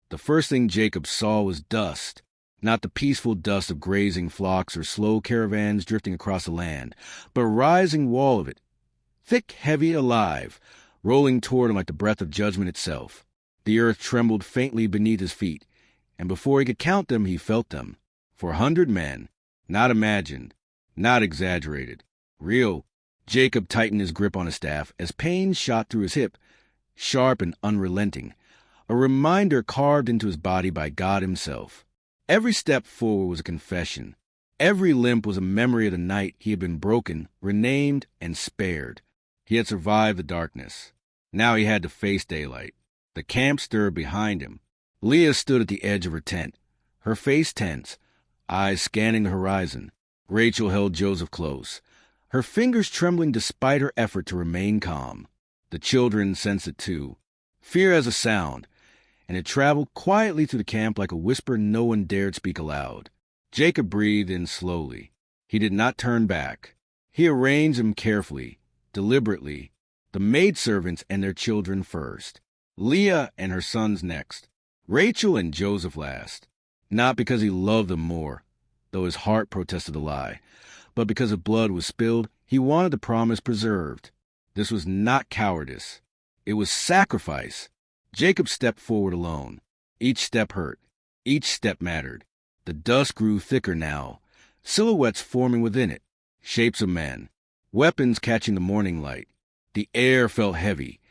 The first thing Jacob saw was dust, not the peaceful dust of grazing flocks or slow caravans drifting across the land, but a rising wall of it, thick, heavy, alive, rolling toward him like the breath of judgment itself. The earth trembled faintly beneath his feet, and before he could count them, he felt them. 400 men, not imagined, not exaggerated, real. Jacob tightened his grip on his staff as pain shot through his hip, sharp and unrelenting, a reminder carved into his body by God himself. Every step forward was a confession. Every limp was a memory of the night he had been broken, renamed, and spared. He had survived the darkness. Now he had to face daylight. The camp stirred behind him. Leah stood at the edge of her tent, her face tense, eyes scanning the horizon. Rachel held Joseph close, her fingers trembling despite her effort to remain calm. The children sensed it too. Fear as a sound, and it traveled quietly through the camp like a whisper no one dared speak aloud. Jacob breathed in slowly. He did not turn back. He arranged them carefully, deliberately, the maidservants and their children first, Leah and her sons next, Rachel and Joseph last. Not because he loved them more, though his heart protested the lie, but because if blood was spilled, he wanted the promise preserved. This was not cowardice. It was sacrifice. Jacob stepped forward alone. Each step hurt. Each step mattered. The dust grew thicker now, silhouettes forming within it, shapes of men, weapons catching the morning light. The air felt heavy,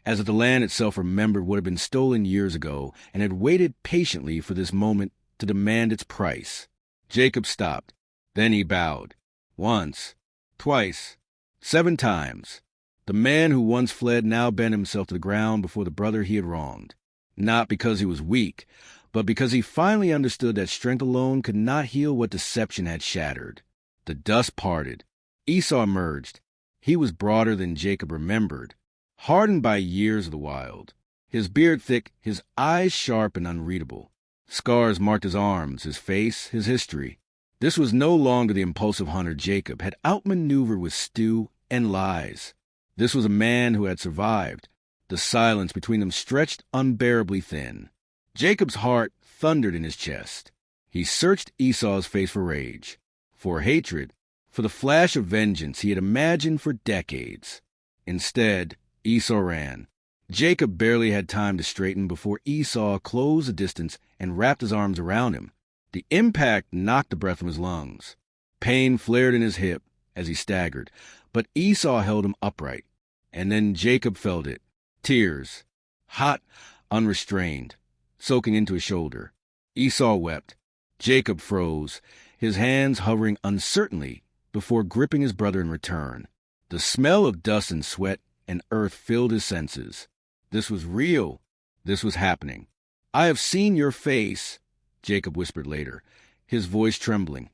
as if the land itself remembered what had been stolen years ago and had waited patiently for this moment to demand its price. Jacob stopped. Then he bowed. Once, twice, 7 times. The man who once fled now bent himself to the ground before the brother he had wronged. Not because he was weak, but because he finally understood that strength alone could not heal what deception had shattered. The dust parted. Esau emerged. He was broader than Jacob remembered, hardened by years of the wild. His beard thick, his eyes sharp and unreadable. Scars marked his arms, his face, his history. This was no longer the impulsive hunter Jacob had outmaneuvered with stew and lies. This was a man who had survived. The silence between them stretched unbearably thin. Jacob's heart thundered in his chest. He searched Esau's face for rage, for hatred, for the flash of vengeance he had imagined for decades. Instead, Esau ran. Jacob barely had time to straighten before Esau closed the distance and wrapped his arms around him. The impact knocked the breath from his lungs. Pain flared in his hip as he staggered, but Esau held him upright. And then Jacob felt it. Tears, hot, unrestrained, soaking into his shoulder. Esau wept. Jacob froze, his hands hovering uncertainly before gripping his brother in return. The smell of dust and sweat and earth filled his senses. This was real. This was happening. "I have seen your face," Jacob whispered later, his voice trembling,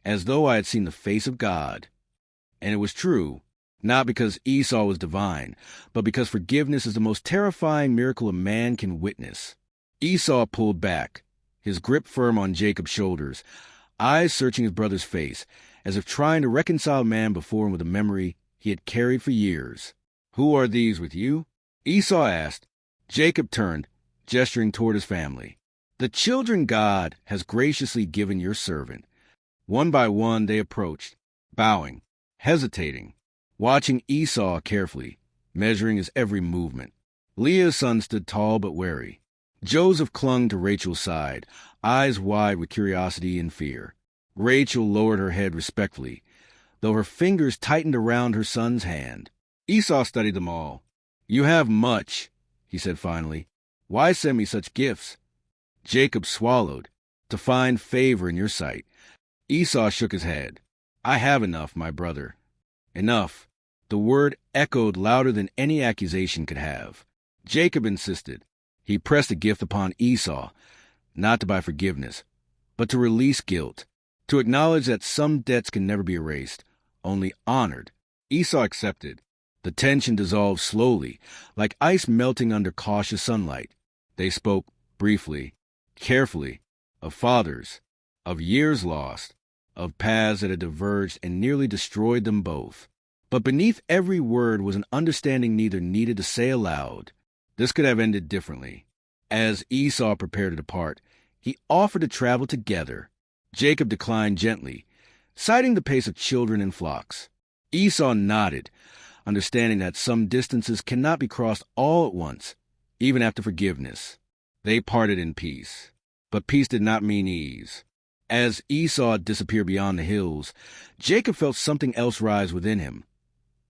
as though I had seen the face of God. And it was true, not because Esau was divine, but because forgiveness is the most terrifying miracle a man can witness. Esau pulled back, his grip firm on Jacob's shoulders, eyes searching his brother's face, as if trying to reconcile the man before him with a memory he had carried for years. "Who are these with you?" Esau asked. Jacob turned, gesturing toward his family. "The children God has graciously given your servant." One by one they approached, bowing, hesitating, watching Esau carefully, measuring his every movement. Leah's son stood tall but wary. Joseph clung to Rachel's side, eyes wide with curiosity and fear. Rachel lowered her head respectfully, though her fingers tightened around her son's hand. Esau studied them all. "You have much," he said finally. "Why send me such gifts?" Jacob swallowed. "To find favor in your sight." Esau shook his head. "I have enough, my brother. Enough." The word echoed louder than any accusation could have. Jacob insisted. He pressed a gift upon Esau, not to buy forgiveness, but to release guilt, to acknowledge that some debts can never be erased, only honored. Esau accepted. The tension dissolved slowly, like ice melting under cautious sunlight. They spoke briefly, carefully, of fathers, of years lost, of paths that had diverged and nearly destroyed them both. But beneath every word was an understanding neither needed to say aloud. This could have ended differently. As Esau prepared to depart, he offered to travel together. Jacob declined gently, citing the pace of children and flocks. Esau nodded, understanding that some distances cannot be crossed all at once, even after forgiveness. They parted in peace. But peace did not mean ease. As Esau disappeared beyond the hills, Jacob felt something else rise within him.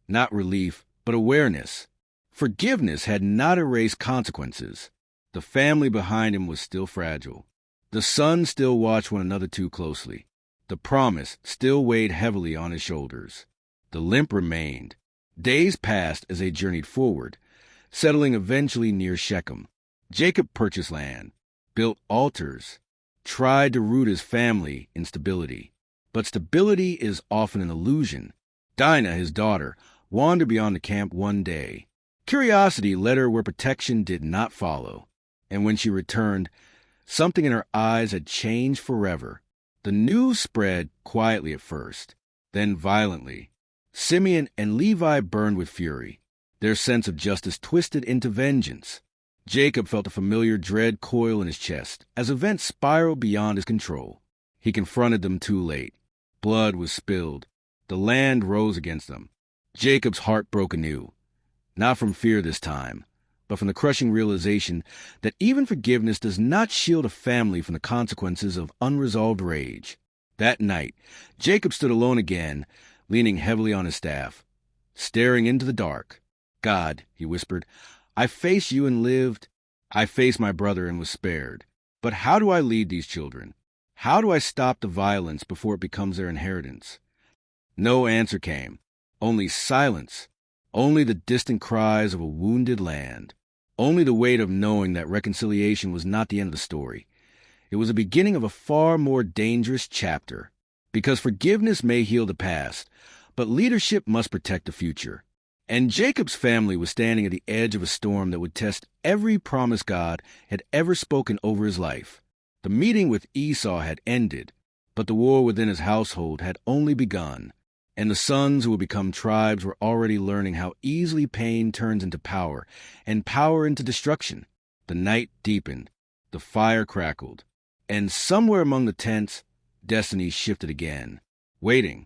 Not relief, but awareness. Forgiveness had not erased consequences. The family behind him was still fragile. The sons still watched one another too closely. The promise still weighed heavily on his shoulders. The limp remained. Days passed as they journeyed forward, settling eventually near Shechem. Jacob purchased land, built altars, tried to root his family in stability. But stability is often an illusion. Dinah, his daughter, wandered beyond the camp one day. Curiosity led her where protection did not follow. And when she returned, something in her eyes had changed forever. The news spread quietly at first, then violently. Simeon and Levi burned with fury, their sense of justice twisted into vengeance. Jacob felt a familiar dread coil in his chest as events spiraled beyond his control. He confronted them too late. Blood was spilled. The land rose against them. Jacob's heart broke anew, not from fear this time, but from the crushing realization that even forgiveness does not shield a family from the consequences of unresolved rage. That night, Jacob stood alone again, leaning heavily on his staff, staring into the dark. God, he whispered, I faced you and lived. I faced my brother and was spared. But how do I lead these children? How do I stop the violence before it becomes their inheritance? No answer came. Only silence. Only the distant cries of a wounded land. Only the weight of knowing that reconciliation was not the end of the story. It was the beginning of a far more dangerous chapter. Because forgiveness may heal the past, but leadership must protect the future. And Jacob's family was standing at the edge of a storm that would test every promise God had ever spoken over his life. The meeting with Esau had ended, but the war within his household had only begun. And the sons who would become tribes were already learning how easily pain turns into power, and power into destruction. The night deepened, the fire crackled, and somewhere among the tents, destiny shifted again, waiting